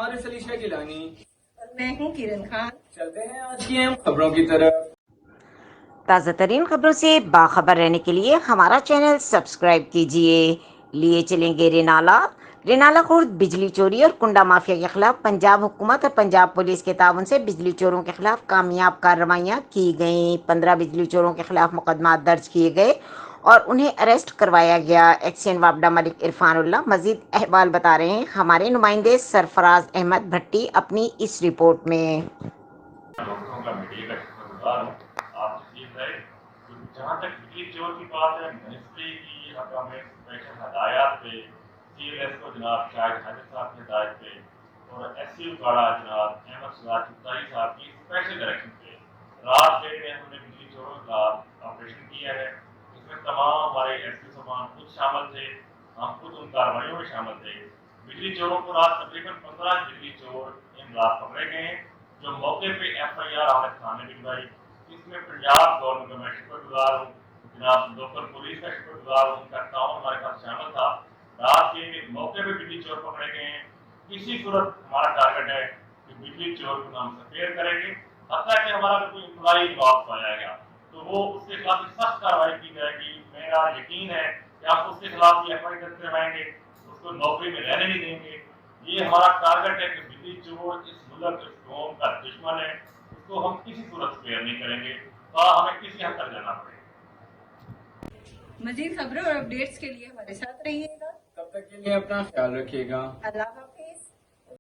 عارف علی شاہ گیلانی، میں ہوں کرن خان۔ چلتے ہیں آج کی اہم خبروں کی طرف۔ تازہ ترین خبروں سے باخبر رہنے کے لیے ہمارا چینل سبسکرائب کیجیے۔ لیے چلیں گے رینالہ خورد بجلی چوری اور کنڈا مافیا کے خلاف پنجاب حکومت اور پنجاب پولیس کے تعاون سے بجلی چوروں کے خلاف کامیاب کارروائیاں کی گئیں۔ 15 بجلی چوروں کے خلاف مقدمات درج کیے گئے اور انہیں اریسٹ کروایا گیا۔ ایکسچینج وابڈہ ملک عرفان اللہ مزید احوال بتا رہے ہیں ہمارے نمائندے سرفراز احمد بھٹی اپنی اس رپورٹ میں۔ ڈاکٹروں کا میڈیا کا شکر گزار ہوں۔ آپ تشریف لائے۔ جہاں تک بجلی چور کی بات ہے، منسٹری کی ہمیں اسپیشل ہدایات پہ سی ایل ایس کو جناب شاہد حاجر صاحب کی ہدایت پہ اور ایس سی اگاڑا جناب احمد سراج چتائی صاحب کی اسپیشل ڈائریکشن پہ رات ڈیٹ میں ہم نے بجلی چوروں کے خلاف آپریشن کیا ہے۔ اس میں تمام ہمارے ایس پی صاحبان خود شامل تھے، ہم خود ان کارروائیوں میں شامل تھے۔ بجلی چوروں کو رات تقریباً 15 بجلی چور ان رات پکڑے گئے ہیں، جو موقع پہ ایف آئی آر آمد خان نے بنوائی۔ اس میں پنجاب گورنمنٹ کا میں شکر گزار ہوں، جناب لوکل پولیس کا شکر گزار ہوں، ان کا تعاون ہمارے ساتھ شامل تھا۔ رات کے موقع پہ بجلی چور پکڑے گئے ہیں۔ کسی صورت ہمارا ٹارگیٹ ہے کہ بجلی چور کو ہم سفیر کریں گے، حتیٰ کہ ہمارا کوئی امپلائی لاس پایا گیا تو وہ اس کے خلاف سخت کارروائی کی جائے گی۔ میرا یقین ہے کہ آپ اس کے خلاف بھی ایف آئی آر کروائیں گے، اس کو نوکری میں رہنے نہیں دیں گے۔ یہ ہمارا ٹارگیٹ ہے کہ بجلی چور اس ملک اس قوم کا دشمن ہے، اس کو ہم کسی صورت سپیئر نہیں کریں گے، ہمیں کسی حد تک جانا پڑے۔ مزید خبروں اور اپڈیٹس کے لیے ہمارے ساتھ رہیے گا۔ تب تک کے لیے اپنا خیال رکھیے گا۔ اللہ حافظ۔